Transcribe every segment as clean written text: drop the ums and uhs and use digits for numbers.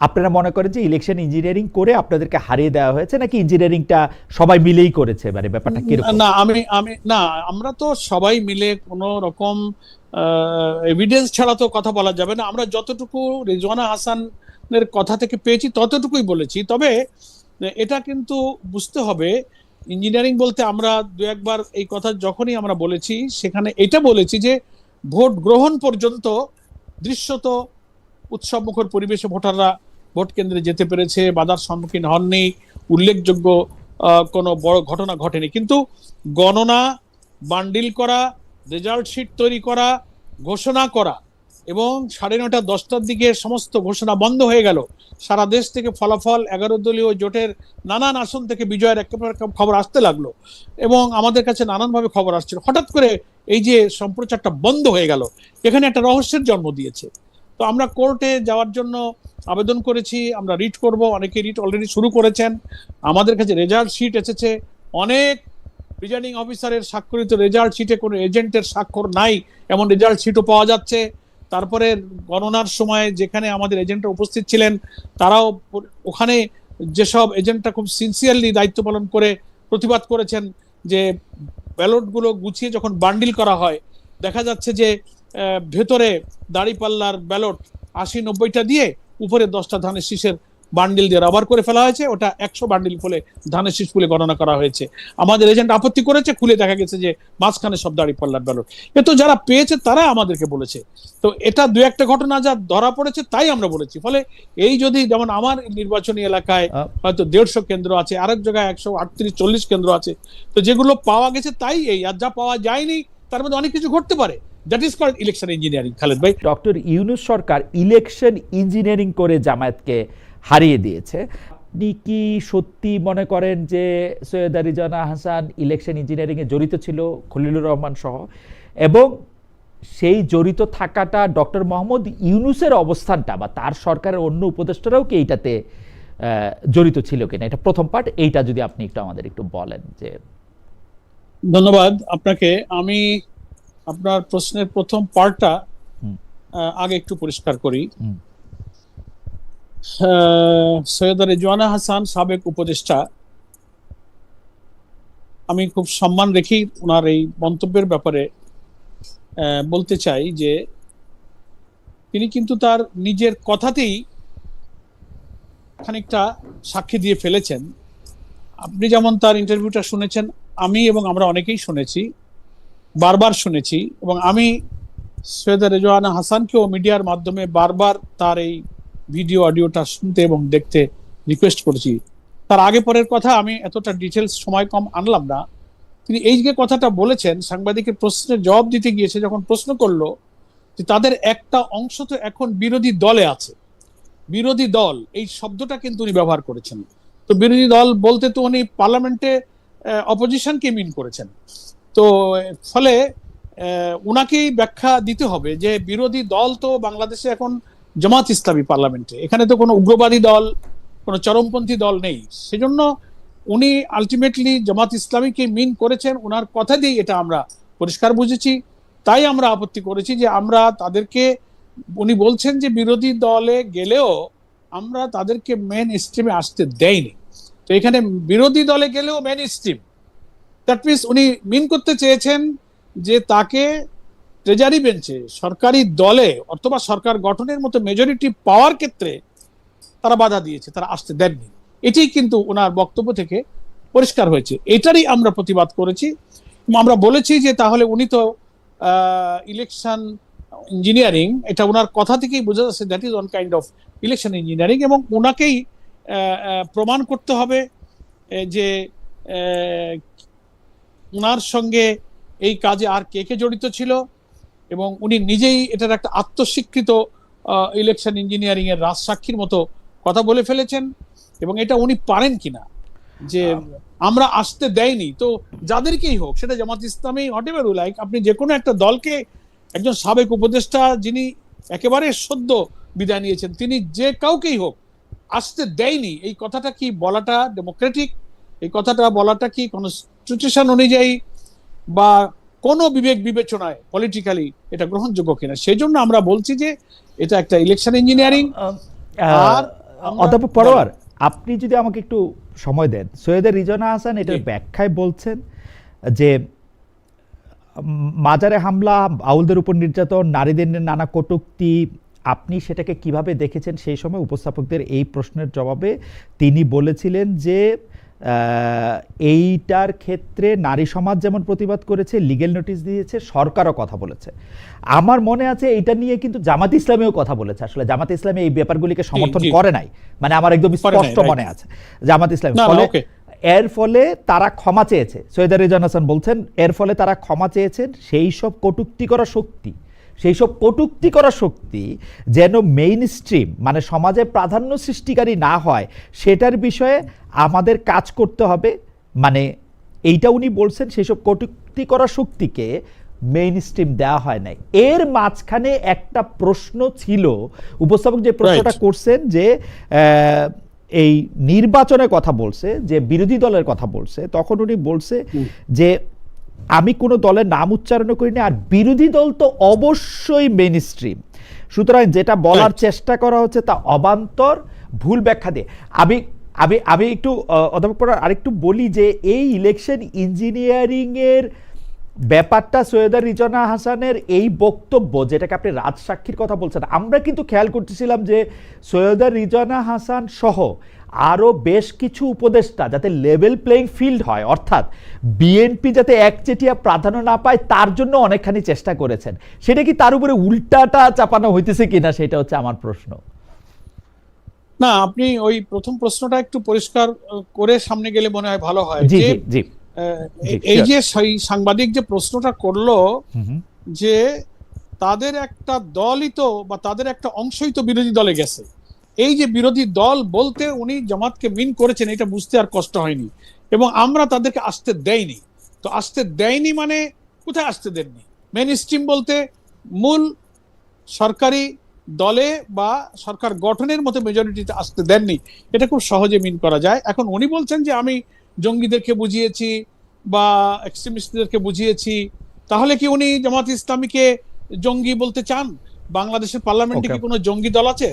আপনারা মনে করেন যে ইলেকশন ইঞ্জিনিয়ারিং করে আপনাদেরকে হারিয়ে দেওয়া হয়েছে, নাকি ইঞ্জিনিয়ারিংটা সবাই মিলেই করেছে? মানে ব্যাপারটা কিরকম? না, আমি আমি না, আমরা তো সবাই মিলে কোনো রকম এভিডেন্স ছাড়া তো কথা বলা যাবে না। আমরা যতটুকু রেজওয়ানা হাসানের কথা থেকে পেয়েছি ততটুকুই বলেছি। তবে এটা কিন্তু বুঝতে হবে, ইঞ্জিনিয়ারিং বলতে আমরা দু একবার এই কথা যখনই আমরা বলেছি সেখানে এটা বলেছি যে ভোট গ্রহণ পর্যন্ত দৃশ্যত উৎসবমুখর পরিবেশে ভোটাররা ভোট কেন্দ্রে যেতে পেরেছে, বাধার সম্মুখীন হননি, উল্লেখযোগ্য কোনো বড় ঘটনা ঘটেনি। কিন্তু গণনা, বান্ডিল করা, রেজাল্ট শিট তৈরি করা, ঘোষণা করা এবং 9:30 10টার দিকে সমস্ত ঘোষণা বন্ধ হয়ে গেল। সারা দেশ থেকে ফলাফল, 11 দলীয় জোটের নানান আসন থেকে বিজয়ের একেবারে খবর আসতে লাগলো এবং আমাদের কাছে নানানভাবে খবর আসছিল। হঠাৎ করে এই যে সম্প্রচারটা বন্ধ হয়ে গেল, এখানে একটা রহস্যের জন্ম দিয়েছে। তো আমরা কোর্টে যাওয়ার জন্য আবেদন করেছি, আমরা রিট করব, অনেকে রিট অলরেডি শুরু করেছেন। আমাদের কাছে রেজাল্ট শিট এসেছে, অনেক প্রিজাইডিং অফিসারের স্বাক্ষরিত রেজাল্ট শিটে কোনো এজেন্টের স্বাক্ষর নাই এমন রেজাল্ট শিটও পাওয়া যাচ্ছে। তারপরে গণনার সময় যেখানে আমাদের এজেন্টরা উপস্থিত ছিলেন, তারাও ওখানে যেসব এজেন্টরা খুব সিনসিয়ারলি দায়িত্ব পালন করে প্রতিবাদ করেছেন যে ব্যালটগুলো গুছিয়ে যখন বান্ডিল করা হয় দেখা যাচ্ছে যে ভেতরে দাড়িপাল্লার ব্যালট 80-90টা দিয়ে উপরে 10টা ধানের শীষের বান্ডিল দিয়ে রাবার করে ফেলা হয়েছে, ওটা 100 বান্ডিল ফুলে ধানের শীষ ফুলে গণনা করা হয়েছে। আমাদের এজেন্ট আপত্তি করেছে, খুলে দেখা গেছে যে মাঝখানে সব দাড়িপাল্লার ব্যালট। এ তো যারা পেয়েছে তারা আমাদেরকে বলেছে। তো এটা দু একটা ঘটনা যা ধরা পড়েছে তাই আমরা বলেছি। ফলে এই যদি যেমন আমার নির্বাচনী এলাকায় হয়তো 150 কেন্দ্র আছে, আরেক জায়গায় 138-40 কেন্দ্র আছে, তো যেগুলো পাওয়া গেছে তাই এই, আর যা পাওয়া যায়নি তার মধ্যে অনেক কিছু ঘটতে পারে। That is called election engineering. Khaled ভাই, ডক্টর ইউনূস সরকার ইলেকশন ইঞ্জিনিয়ারিং করে জামায়াতকে হারিয়ে দিয়েছে। আপনি কি সত্যি মনে করেন যে সৈয়দা রিজওয়ানা হাসান ইলেকশন ইঞ্জিনিয়ারিং এ জড়িত ছিল, খলিলুর রহমান সহ? এবং সেই জড়িত থাকাটা ডক্টর মোহাম্মদ ইউনূসের অবস্থানটা বা তার সরকারের অন্য উপদেষ্টারাও কি এইটাতে জড়িত ছিল কিনা? এটা প্রথম পার্ট, এইটা যদি আপনি একটু আমাদের একটু বলেন। যে ধন্যবাদ আপনাকে। আমি আপনার প্রশ্নের প্রথম পার্টটা আগে একটু পরিষ্কার করি। সৈয়দা রিজওয়ানা হাসান সাবেক উপদেষ্টা, আমি খুব সম্মান রেখেই ওনার এই মন্তব্যের ব্যাপারে বলতে চাই যে তিনি কিন্তু তার নিজের কথাতেই খানিকটা সাক্ষী দিয়ে ফেলেছেন। আপনি যেমন তার ইন্টারভিউটা শুনেছেন, আমি এবং আমরা অনেকেই শুনেছি, বারবার শুনেছি, এবং আমি সৈয়দা রিজওয়ানা হাসানকেও মিডিয়ার মাধ্যমে বারবার তার এই ভিডিও অডিওটা শুনতে এবং দেখতে রিকোয়েস্ট করেছি। তার আগে পরের কথা আমি এতটা ডিটেলস সময় কম আনলাম না। তিনি এই যে কথাটা বলেছেন, সাংবাদিকের প্রশ্নের জবাব দিতে গিয়েছে যখন প্রশ্ন করলো যে তাদের একটা অংশ তো এখন বিরোধী দলে আছে, বিরোধী দল এই শব্দটা কিন্তু উনি ব্যবহার করেছেন। তো বিরোধী দল বলতে তো উনি পার্লামেন্টে অপোজিশনকে মিন করেছেন। তো ফলে উনাকেই ব্যাখ্যা দিতে হবে যে বিরোধী দল তো বাংলাদেশে এখন জামাত ইসলামী পার্লামেন্টে, এখানে তো কোনো উগ্রবাদী দল, কোনো চরমপন্থী দল নেই। সেজন্য উনি আলটিমেটলি জামাত ইসলামীকে মিন করেছেন, ওনার কথা দিয়ে এটা আমরা পরিষ্কার বুঝেছি। তাই আমরা আপত্তি করেছি যে আমরা তাদেরকে, উনি বলছেন যে বিরোধী দলে গেলেও আমরা তাদেরকে মেন স্ট্রিমে আসতে দেয়নি। তো এখানে বিরোধী দলে গেলেও মেন স্ট্রিম, দ্যাট মিনস উনি মিন করতে চেয়েছেন যে তাকে ট্রেজারি বেঞ্চে সরকারি দলে অথবা সরকার গঠনের মতো মেজরিটি পাওয়ার ক্ষেত্রে তারা বাধা দিয়েছে, তারা আসতে দেননি। এটাই কিন্তু ওনার বক্তব্য থেকে পরিষ্কার হয়েছে। এটারই আমরা প্রতিবাদ করেছি। আমরা বলেছি যে তাহলে উনি তো ইলেকশন ইঞ্জিনিয়ারিং, এটা ওনার কথা থেকেই বোঝা যাচ্ছে that is one kind of election engineering, এবং ওনাকেই প্রমাণ করতে হবে যে ওনার সঙ্গে এই কাজে আর কে কে জড়িত ছিল, এবং উনি নিজেই এটার একটা আত্মস্বীকৃত ইলেকশন ইঞ্জিনিয়ারিং এর রাজসাক্ষীর মতো কথা বলে ফেলেছেন, এবং এটা উনি পারেন কিনা যে আমরা আসতে দেয়নি। তো যাদেরকেই হোক, সেটা Jamaat Islami whatever you like, আপনি যে কোনো একটা দলকে, একজন সাবেক উপদেষ্টা যিনি একেবারে সদ্য বিদায় নিয়েছেন, তিনি যে কাউকেই হোক আসতে দেয়নি, এই কথাটা কি বলাটা ডেমোক্রেটিক? এই কথাটা বলাটা কি কনস্টিটিউশন অনুযায়ী বা কোনো বিবেক বিবেচনায় পলিটিক্যালি এটা গ্রহণযোগ্য কিনা? সেই জন্য আমরা বলছি যে এটা একটা ইলেকশন ইঞ্জিনিয়ারিং। আর অধ্যাপক পরোয়ার, আপনি যদি আমাকে একটু সময় দেন, সৈয়দা রিজওয়ানা হাসান এটার জি। ব্যাখ্যায় বলছেন যে মাজারে হামলা, আউলদের উপর নির্যাতন, নারীদের নিয়ে নানা কটূক্তি, আপনি সেটাকে কিভাবে দেখেছেন? সেই সময় উপস্থাপকদের এই প্রশ্নের জবাবে তিনি বলেছিলেন যে এইটার ক্ষেত্রে নারী সমাজ যেমন প্রতিবাদ করেছে, লিগ্যাল নোটিশ দিয়েছে, সরকারও কথা বলেছে। আমার মনে আছে এটা নিয়ে কিন্তু জামাত ইসলামেও কথা বলেছে। আসলে জামাত ইসলামী এই ব্যাপারগুলিকে সমর্থন জি। করে নাই, মানে আমার একদম করে নাই, স্পষ্ট right. মনে আছে জামাত ইসলামী। না, না, ফলে ওকে। এর ফলে তারা ক্ষমা চেয়েছে, সৈয়দা রিজওয়ানা হাসান বলছেন এর ফলে তারা ক্ষমা চেয়েছেন। সেই সব কটূক্তি করা শক্তি যেন মেইন স্ট্রিম, মানে সমাজে প্রাধান্য সৃষ্টিকারী না হয়, সেটার বিষয়ে আমাদের কাজ করতে হবে। মানে এইটা উনি বলছেন, সেই সব কটূক্তি করা শক্তিকে মেইন স্ট্রিম দেওয়া হয় নাই। এর মাঝখানে একটা প্রশ্ন ছিল, উপস্থাপক যে প্রশ্নটা করছেন যে এই নির্বাচনের কথা বলছে, যে বিরোধী দলের কথা বলছে, তখন উনি বলছে যে আমি কোনো দলের নাম উচ্চারণ করিনি, আর বিরোধী দল তো অবশ্যই মেইন স্ট্রিম। সুতরাং যেটা বলার চেষ্টা করা হচ্ছে তা অবান্তর, ভুল ব্যাখ্যা দিয়ে। আমি একটু অধ্যাপক পড়ার আরেকটু বলি যে এই ইলেকশন ইঞ্জিনিয়ারিং এর ব্যাপারটা, সৈয়দা রিজওয়ানা হাসানের এই বক্তব্য, যেটাকে আপনি রাজসাক্ষীর কথা বলছেন, আমরা কিন্তু খেয়াল করতেছিলাম যে সৈয়দা রিজওয়ানা হাসান সহ আরও বেশ কিছু উপদেষ্টা যাতে লেভেল প্লেইং ফিল্ড হয়, অর্থাৎ বিএনপি যাতে একচেটিয়া প্রাধান্য না পায়, তার জন্য অনেকখানি চেষ্টা করেছেন। সেটা কি তার উপরে উল্টাটা চাপানো হইতেছে কিনা, সেটা হচ্ছে আমার প্রশ্ন। না, আপনি ওই প্রথম প্রশ্নটা একটু পরিষ্কার করে সামনে গেলে মনে হয় ভালো হয়। জি যে জি জি, এই যে সাংবাদিক যে প্রশ্নটা করলো, যে তাদের একটা দলই তো, বা তাদের একটা অংশই তো বিরোধী দলে গেছে, এই যে বিরোধী দল বলতে উনি জামাতকে মিন করেছেন, এটা বুঝতে আর কষ্ট হয়নি। এবং আমরা তাদেরকে আসতে দেয়নি, তো আসতে দেয়নি মানে কোথায় আসতে দেননি? মেইন স্ট্রিম বলতে মূল সরকারি দলে বা সরকার গঠনের মতো মেজরিটিতে আসতে দেননি, এটা খুব সহজে মিন করা যায়। এখন উনি বলছেন যে আমি জঙ্গিদেরকে বুঝিয়েছি বা এক্সট্রিমিস্টদেরকে বুঝিয়েছি, তাহলে কি উনি জামাত ইসলামীকে জঙ্গি বলতে চান? বাংলাদেশের পার্লামেন্টে কি কোনো জঙ্গি দল আছে?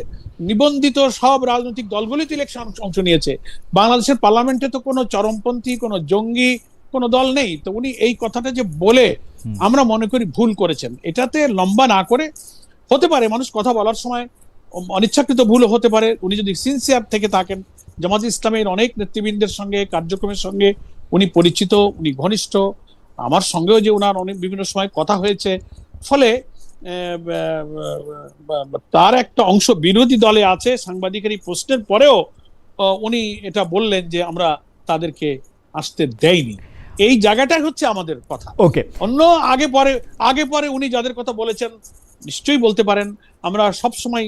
নিবন্ধিত সব রাজনৈতিক দলগুলি তো ইলেকশন অংশ নিয়েছে। বাংলাদেশের পার্লামেন্টে তো কোনো চরমপন্থী, কোনো জঙ্গি কোনো দল নেই। তো উনি এই কথাটা যে বলে আমরা মনে করি ভুল করেছেন। এটাতে লম্বা না করে, হতে পারে মানুষ কথা বলার সময় অনিচ্ছাকৃত ভুল হতে পারে, উনি যদি সিনসিয়ার থেকে থাকেন, জামাত ইসলামের অনেক নেতৃবৃন্দের সঙ্গে, কার্যক্রমের সঙ্গে উনি পরিচিত, উনি ঘনিষ্ঠ, আমার সঙ্গেও যে ওনার অনেক বিভিন্ন সময় কথা হয়েছে, ফলে তার একটা অংশ বিরোধী দলে আছে। সাংবাদিকের এই প্রশ্নের পরেও উনি এটা বললেন যে আমরা তাদেরকে আসতে দেয়নি। এই জায়গাটাই হচ্ছে আমাদের কথা। ওকে, অন্য আগে পরে উনি যাদের কথা বলেছেন নিশ্চয়ই বলতে পারেন। আমরা সবসময়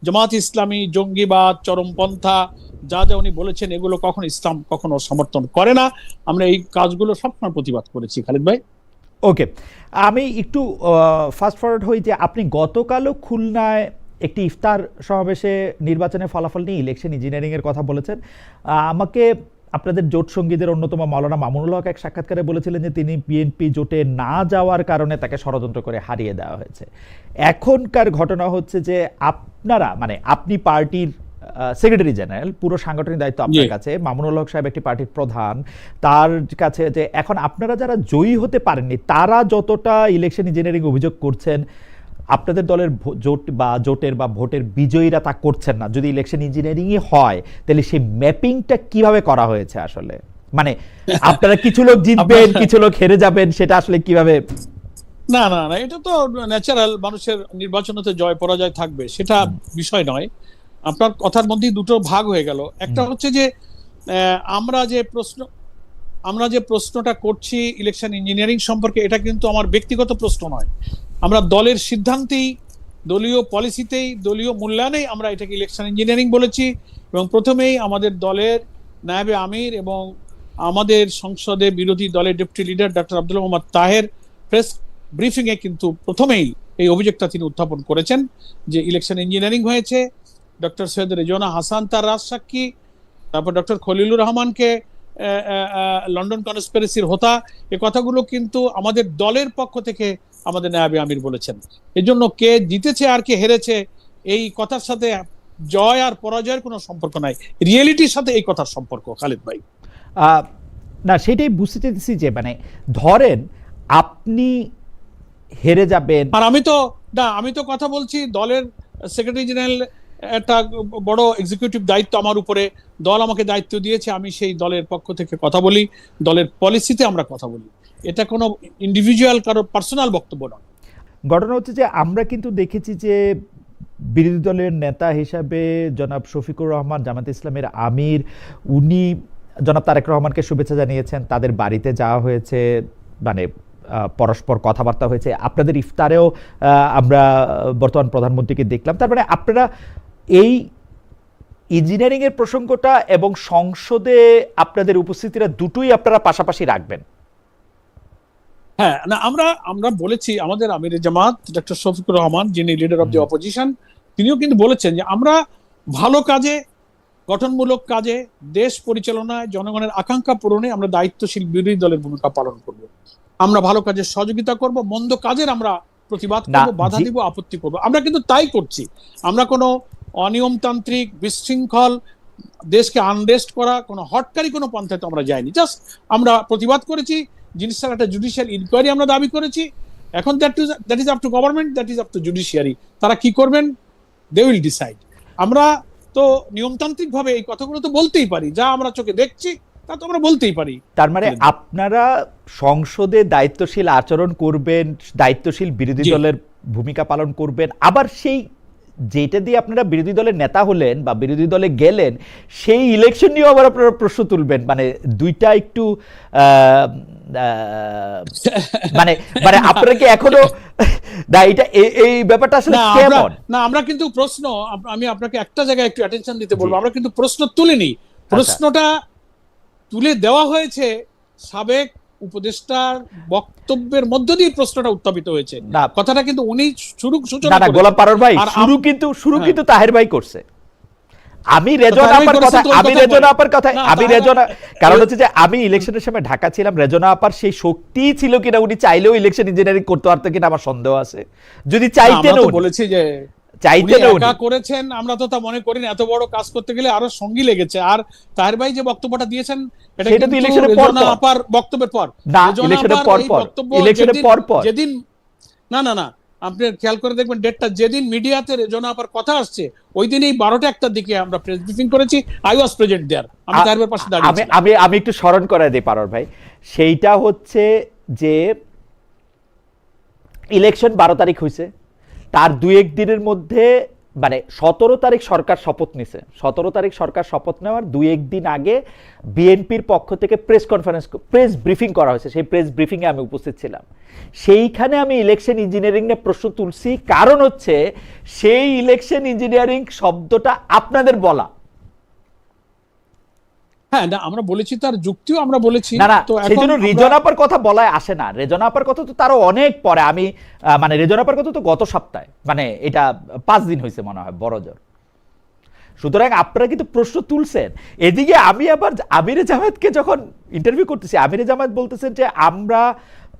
জামাত ইসলামী, জঙ্গিবাদ, চরমপন্থা যা যা উনি বলেছেন, এগুলো কখনো ইসলাম কখনো সমর্থন করে না। আমরা এই কাজগুলো সবসময় প্রতিবাদ করেছি। খালিদ ভাই, ওকে, আমি একটু ফাস্ট ফরওয়ার্ড হই যে আপনি গতকালও খুলনায় একটি ইফতার সমাবেশে নির্বাচনের ফলাফল নিয়ে ইলেকশন ইঞ্জিনিয়ারিং এর কথা বলেছেন। আমাকে আপনাদের জোট সঙ্গীদের অন্যতম মাওলানা মামুনুল হক এক সাক্ষাৎকারে বলেছিলেন যে তিনি বিএনপি জোটে না যাওয়ার কারণে তাকে ষড়যন্ত্র করে হারিয়ে দেওয়া হয়েছে। এখনকার ঘটনা হচ্ছে যে আপনারা, মানে আপনি পার্টির সেক্রেটারি জেনারেল, পুরো সাংগঠনিক দায়িত্ব আপনার কাছে, মামুনুল হক সাহেব একটি পার্টির প্রধান, তার কাছে যে এখন আপনারা যারা জয়ী হতে পারেননি, তারা যতটা ইলেকশন ইঞ্জিনিয়ারিং অভিযোগ করছেন, আপনাদের দলের জোটের বা ভোটের বিজয়ীরা তা করছেন না। যদি ইলেকশন ইঞ্জিনিয়ারিংই হয়, তাহলে সেই ম্যাপিংটা কিভাবে করা হয়েছে আসলে? মানে আপনারা কিছু লোক জিতবেন, কিছু লোক হেরে যাবেন, সেটা আসলে কিভাবে? না না না, এটা তো ন্যাচারাল, মানুষের নির্বাচনেতে জয় পরাজয় থাকবে, সেটা বিষয় নয়। আপনার কথার মধ্যেই দুটো ভাগ হয়ে গেল। একটা হচ্ছে যে আমরা যে প্রশ্নটা করছি ইলেকশন ইঞ্জিনিয়ারিং সম্পর্কে, এটা কিন্তু আমার ব্যক্তিগত প্রশ্ন নয়। আমরা দলের সিদ্ধান্তেই, দলীয় পলিসিতেই, দলীয় মূল্যায়নেই আমরা এটাকে ইলেকশন ইঞ্জিনিয়ারিং বলেছি। এবং প্রথমেই আমাদের দলের নায়েবে আমির এবং আমাদের সংসদে বিরোধী দলের deputy leader doctor Abdul Mohammad Taher press briefing এ কিন্তু প্রথমেই এই অভিযোগটা তিনি উত্থাপন করেছেন যে ইলেকশন ইঞ্জিনিয়ারিং হয়েছে। ডক্টর সৈয়দ রিজওয়ানা হাসান তার রাজসাক্ষী, তারপর ডক্টর খলিলুর রহমানকে লন্ডন কনস্পিরেসির হোতা, এই কথাগুলো কিন্তু আমাদের দলের পক্ষ থেকে আমাদের নায়েবে আমির বলেছেন। এজন্য কে জিতেছে আর কে হেরেছে এই কথার সাথে জয় আর পরাজয়ের কোনো সম্পর্ক নাই, রিয়েলিটির সাথে এই কথার সম্পর্ক খালিদ ভাই। না সেটাই বুঝতে চাইছি যে মানে ধরেন আপনি হেরে যাবেন, আর আমি তো কথা বলছি দলের সেক্রেটারি জেনারেল, একটা বড় এক্সিকিউটিভ দায়িত্ব আমার উপরে, দল আমাকে দায়িত্ব দিয়েছে, আমি সেই দলের পক্ষ থেকে কথা বলি, দলের পলিসিতে আমরা কথা বলি, এটা কোনো ইন্ডিভিজুয়াল কারো পার্সোনাল বক্তব্য নয়। ঘটনা হচ্ছে যে আমরা কিন্তু দেখেছি যে বিরোধী দলের নেতা হিসাবে জনাব শফিকুর রহমান, জামায়াতে ইসলামের আমির, উনি জনাব তারেক রহমানকে শুভেচ্ছা জানিয়েছেন, তাদের বাড়িতে যাওয়া হয়েছে, মানে পরস্পর কথাবার্তা হয়েছে, আপনাদের ইফতারেও আমরা বর্তমান প্রধানমন্ত্রীকে দেখলাম। তার মানে আপনারা এই ইঞ্জিনিয়ারিং এর প্রসঙ্গটা এবং সংসদে আপনাদের উপস্থিতিটা দুটোই আপনারা পাশাপাশি রাখবেন। হ্যাঁ, না আমরা বলেছি, আমাদের আমিরে জামাত ডক্টর শফিকুর রহমান, যিনি লিডার অফ দি অপোজিশন, তিনিও কিন্তু বলেছেন যে আমরা ভালো কাজে, গঠনমূলক কাজে, দেশ পরিচালনায়, জনগণের আকাঙ্ক্ষা পূরণে আমরা দায়িত্বশীল বিরোধী দলের ভূমিকা পালন করব। আমরা ভালো কাজের সহযোগিতা করব, মন্দ কাজের আমরা প্রতিবাদ করব, বাধা দিব, আপত্তি করব। আমরা কিন্তু তাই করছি। আমরা কোনো অনিয়মতান্ত্রিক, বিশৃঙ্খল, দেশকে আনরেস্ট করা কোনো হটকারী কোনো পন্থায় তো আমরা যাইনি। জাস্ট আমরা প্রতিবাদ করেছি, জিনিসটার একটা জুডিশিয়াল ইনকোয়ারি আমরা দাবি করেছি। এখন that is up to government, that is up to judiciary, তারা কি করবেন দে উইল ডিসাইড। আমরা তো নিয়মতান্ত্রিক ভাবে এই কথাগুলো তো বলতেই পারি, যা আমরা চোখে দেখছি তা তো আমরা বলতেই পারি। তার মানে আপনারা সংসদে দায়িত্বশীল আচরণ করবেন, দায়িত্বশীল বিরোধী দলের ভূমিকা পালন করবেন, আবার সেই যেটা দিয়ে আপনারা বিরোধী দলের নেতা হলেন বা বিরোধী দলে গেলেন সেই ইলেকশন নিয়েও আবার আপনারা প্রশ্ন তুলবেন। মানে দুইটা একটু মানে মানে আপনারা কি এখনো না এটা এই ব্যাপারটা আসলে কেমন? না, আমরা কিন্তু প্রশ্ন, আমি আপনাকে একটা জায়গায় একটু অ্যাটেনশন দিতে বলবো, আমরা কিন্তু প্রশ্ন তুলিনি। প্রশ্নটা তুলে দেওয়া হয়েছে সাবেক উপদেষ্টার বক্তব্যের মধ্য দিয়ে প্রশ্নটা উত্থাপিত হয়েছে। কথাটা কিন্তু উনি সূচনা করেছেন। গোলাম পারর ভাই শুরু কিন্তু তাহের ভাই করছে। আমি রেজনা আপার কথা কারণ হচ্ছে যে আমি ইলেকশনের সময় ঢাকা ছিলাম, রেজনা আপার সেই শক্তি ছিল কিনা উনি চাইলেও ইলেকশন ইঞ্জিনিয়ারিং করতে পারতেন কিনা আমার সন্দেহ আছে। যদি চাইতেন, বলেছি যে একা করেছেন, আমরা তো তা মনে করি না। এত বড় কাজ করতে গেলে আরো সঙ্গী লেগেছে। আর তাহের ভাই যে বক্তব্যটা দিয়েছেন এটা কিন্তু ইলেকশনের পর আপার বক্তব্যের পর না, ইলেকশনের পর যেদিন না আপনি খেয়াল করে দেখবেন ডেটটা, যেদিন মিডিয়াতে রেজনা আপার কথা আসছে ওই দিনই 12টা 1টার দিকে আমরা প্রেস ব্রিফিং করেছি। আই ওয়াজ প্রেজেন্ট দেয়ার, আমি তাহের ভাইয়ের পাশে দাঁড়িয়ে ছিলাম। আমি একটু স্মরণ করাই দিই পারর ভাই, সেইটা হচ্ছে যে ইলেকশন 12 তারিখ হয়েছে, তার 2-1 দিনের মধ্যে মানে 17 তারিখ সরকার শপথ নিছে। 17 তারিখ সরকার শপথ নেওয়ার 2-1 দিন আগে বিএনপির পক্ষ থেকে প্রেস ব্রিফিং করা হয়েছে। সেই প্রেস ব্রিফিং এ আমি উপস্থিত ছিলাম। সেইখানে আমি ইলেকশন ইঞ্জিনিয়ারিং নিয়ে প্রশ্ন তুলছি, কারণ হচ্ছে সেই ইলেকশন ইঞ্জিনিয়ারিং শব্দটা আপনাদের বলা। হ্যাঁ, না আমরা বলেছি, তার যুক্তিও আমরা বলেছি। তো সেজন্য রেজনা আপার কথা বলায় আসে না। রেজনা আপার কথা তো তারও অনেক পরে, আমি মানে রেজনা আপার কথা তো গত সপ্তাহে, মানে এটা 5 দিন হয়েছে মনে হয় বড় জোর। সুতরাং আপনারা কিন্তু প্রশ্ন তুলছেন। এদিকে আমি আবার আমিরে জামায়াতকে যখন ইন্টারভিউ করতেছি, আমিরে জামায়াত বলতেছেন যে আমরা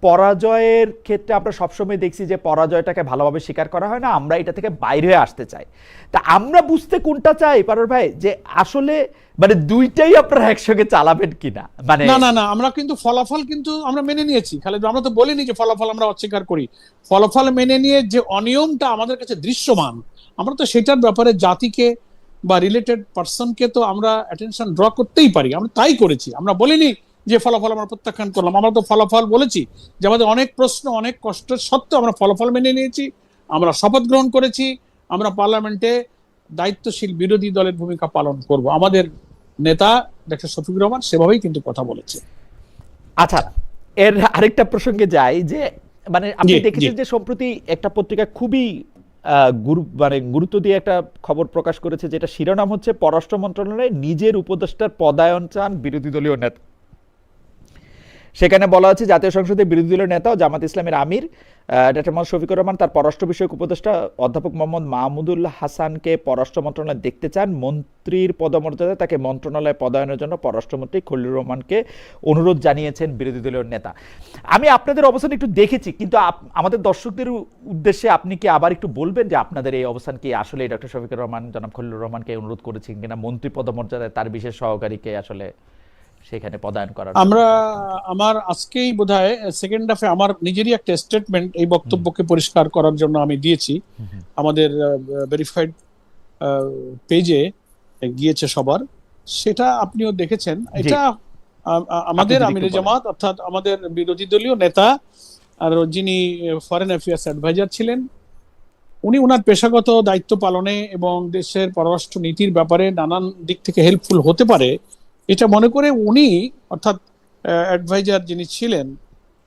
পরাজয়ের ক্ষেত্রে আমরা সবসময় দেখছি যে পরাজয়টাকে ভালোভাবে স্বীকার করা হয় না, আমরা এটা থেকে বাইরে হয়ে আসতে চাই। তা আমরা বুঝতে কোনটা চাই পারর ভাই, যে আসলে মানে দুইটাই আপনারা একসঙ্গে চালাবেন কিনা। মানে না আমরা কিন্তু ফলাফল কিন্তু আমরা মেনে নিয়েছি খালেদ, আমরা তো বলিনি যে ফলাফল আমরা অস্বীকার করি। ফলাফল মেনে নিয়ে যে অনিয়মটা আমাদের কাছে দৃশ্যমান, আমরা তো সেটার ব্যাপারে জাতিকে বা রিলেটেড পার্সনকে তো আমরা অ্যাটেনশন ড্র করতেই পারি, আমরা তাই করেছি। আমরা বলিনি যে ফলাফল আমরা প্রত্যাখ্যান করলাম, আমরা তো ফলাফল বলেছি যে আমাদের অনেক প্রশ্ন, অনেক কষ্টের সত্ত্বেও আমরা ফলাফল মেনে নিয়েছি, আমরা শপথ গ্রহণ করেছি, আমরা পার্লামেন্টে দায়িত্বশীল বিরোধী দলের ভূমিকা পালন করব। আমাদের নেতা ডক্টর শফিকুর রহমান সেভাবেই কিন্তু কথা বলেছে। আচ্ছা, এর আরেকটা প্রসঙ্গে যাই, যে মানে আপনি দেখেছেন যে সম্প্রতি একটা পত্রিকা খুবই গুরুত্ব দিয়ে একটা খবর প্রকাশ করেছে, যেটা শিরোনাম হচ্ছে পররাষ্ট্র মন্ত্রণালয়ে নিজের উপদেষ্টার পদায়ন চান বিরোধী দলীয় নেতা। সেখানে বলা হচ্ছে জাতীয় সংসদের বিরোধী দলীয় নেতা ও জামাত ইসলামের আমির ডক্টর মোহাম্মদ শফিকুর রহমান তার পররাষ্ট্র বিষয়ক উপদেষ্টা অধ্যাপক মোহাম্মদ মাহমুদুল হাসানকে পররাষ্ট্র মন্ত্রণালয়ে দেখতে চান। মন্ত্রীর পদমর্যাদায় তাকে মন্ত্রণালয়ে পদায়নের জন্য পররাষ্ট্রমন্ত্রী খলিলুর রহমানকে অনুরোধ জানিয়েছেন বিরোধী দলীয় নেতা। আমি আপনাদের অবস্থান একটু দেখেছি, কিন্তু আমাদের দর্শকদের উদ্দেশ্যে আপনি কি আবার একটু বলবেন যে আপনাদের এই অবস্থান কি আসলে ডক্টর শফিকুর রহমান জনাব খলিলুর রহমানকে অনুরোধ করেছেন কিনা মন্ত্রী পদমর্যাদায় তার বিশেষ সহকারীকে আসলে সেখানে পদায়ন করার? আমার আজকেই বোধহয় সেকেন্ড হাফে আমার নিজেরই একটা স্টেটমেন্ট এই বক্তব্যকে পরিষ্কার করার জন্য আমি দিয়েছি, আমাদের ভেরিফাইড পেজে গিয়েছে সবার, সেটা আপনিও দেখেছেন। এটা আমাদের আমিরে জামাত অর্থাৎ আমাদের বিরোধী দলীয় নেতা আর যিনি ফরেন অ্যাফেয়ার্স অ্যাডভাইজার ছিলেন, উনি ওনার পেশাগত দায়িত্ব পালনে এবং দেশের পররাষ্ট্র নীতির ব্যাপারে নানান দিক থেকে হেল্পফুল হতে পারে এটা মনে করে উনি অর্থাৎ অ্যাডভাইজার যিনি ছিলেন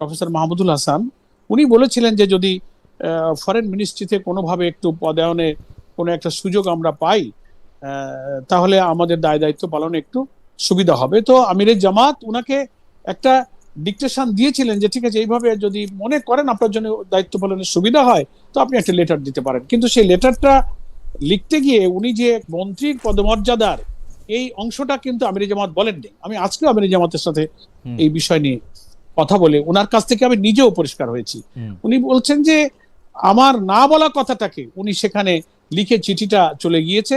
প্রফেসর মাহমুদুল হাসান, উনি বলেছিলেন যে যদি ফরেন মিনিস্ট্রিতে কোনোভাবে একটু পদায়নে কোনো একটা সুযোগ আমরা পাই তাহলে আমাদের দায়িত্ব পালনে একটু সুবিধা হবে। তো আমিরে জামাত উনাকে একটা ডিকটেশন দিয়েছিলেন যে ঠিক আছে, এইভাবে যদি মনে করেন আপনার জন্য দায়িত্ব পালনের সুবিধা হয় তো আপনি একটা লেটার দিতে পারেন। কিন্তু সেই লেটারটা লিখতে গিয়ে উনি যে মন্ত্রীর পদমর্যাদার এই অংশটা কিন্তু আমিরে জামাত বলেননি। আমি আজকেও আমিরে জামাতের সাথে এই বিষয় নিয়ে কথা বলে ওনার কাছ থেকে আমি নিজেও পরিষ্কার হয়েছি। উনি বলছেন যে আমার না বলা কথাটাকে উনি সেখানে লিখে চিঠিটা চলে গিয়েছে,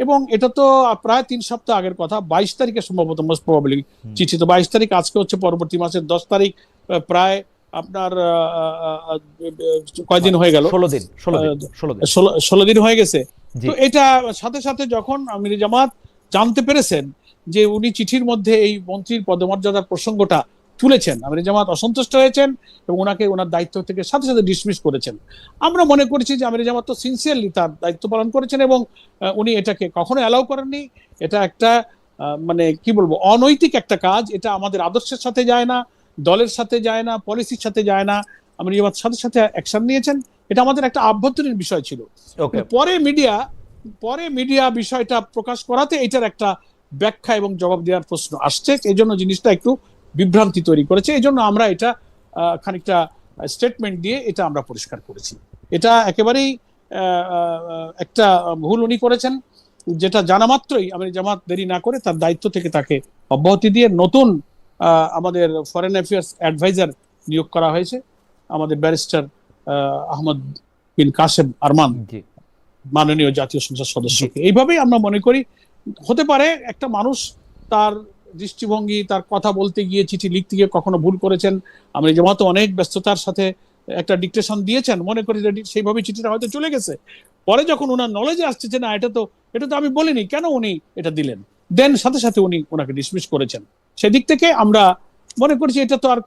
এবং এটা তো প্রায় 3 সপ্তাহ আগের কথা, 22 তারিখে সম্ভবত মোস্ট প্রবাবলি চিঠি। তো 22 তারিখ আজকে হচ্ছে পরবর্তী মাসের 10 তারিখ, প্রায় আপনার কয়দিন হয়ে গেল? 16 দিন হয়ে গেছে। তো এটা সাথে সাথে যখন আমিরে জামাত জানতে পেরেছেন যে উনি চিঠির মধ্যে এই মন্ত্রীর পদমর্যাদার প্রসঙ্গটা তুলেছেন, আমিরে জামাত অসন্তুষ্ট হয়েছেন এবং ওনাকে ওনার দায়িত্ব থেকে সাথে সাথে ডিসমিস করেছেন। আমরা মনে করেছি যে আমিরে জামাত তো সিনসিয়ারলি তার দায়িত্ব পালন করেছেন এবং উনি এটাকে কখনো অ্যালাউ করেননি। এটা একটা মানে কি বলবো, অনৈতিক একটা কাজ। এটা আমাদের আদর্শের সাথে যায় না, দলের সাথে যায় না, পলিসির সাথে যায় না। আমিরে জামাত সাথে সাথে অ্যাকশন নিয়েছেন। এটা আমাদের একটা আভ্যন্তরীণ বিষয় ছিল। পরে মিডিয়া বিষয়টা প্রকাশ করাতে এটার একটা ব্যাখ্যা এবং জবাব দেওয়ার প্রশ্ন আসছে, এই জন্য জিনিসটা একটু বিভ্রান্তি তৈরি করেছে। এই জন্য আমরা এটা খানিকটা স্টেটমেন্ট দিয়ে এটা আমরা পরিষ্কার করেছি। এটা একেবারেই একটা ভুল উনি করেছেন, যেটা জানা মাত্রই আমিরে জামাত দেরি না করে তার দায়িত্ব থেকে তাকে অব্যাহতি দিয়ে নতুন আমাদের ফরেন অ্যাফেয়ার্স অ্যাডভাইজার নিয়োগ করা হয়েছে, আমাদের ব্যারিস্টার আহমদ বিন কাসেম আরমান, মাননীয় জাতীয় সংসদ সদস্যকে। এইভাবেই আমরা মনে করি হতে পারে একটা মানুষ তার দৃষ্টিভঙ্গি, তার কথা বলতে গিয়ে, চিঠি লিখতে গিয়ে কখনো ভুল করেছেন। আমিরে জামাত অনেক ব্যস্ততার সাথে একটা ডিকটেশন দিয়েছেন, মনে করি সেইভাবে চিঠিটা হয়তো চলে গেছে। পরে যখন ওনার নলেজে আসছে যে না এটা তো আমি বলিনি, কেন উনি এটা দিলেন, দেন সাথে সাথে উনি ওনাকে ডিসমিস করেছেন। সেদিক থেকে আমরা মনে করছি এটা তো আর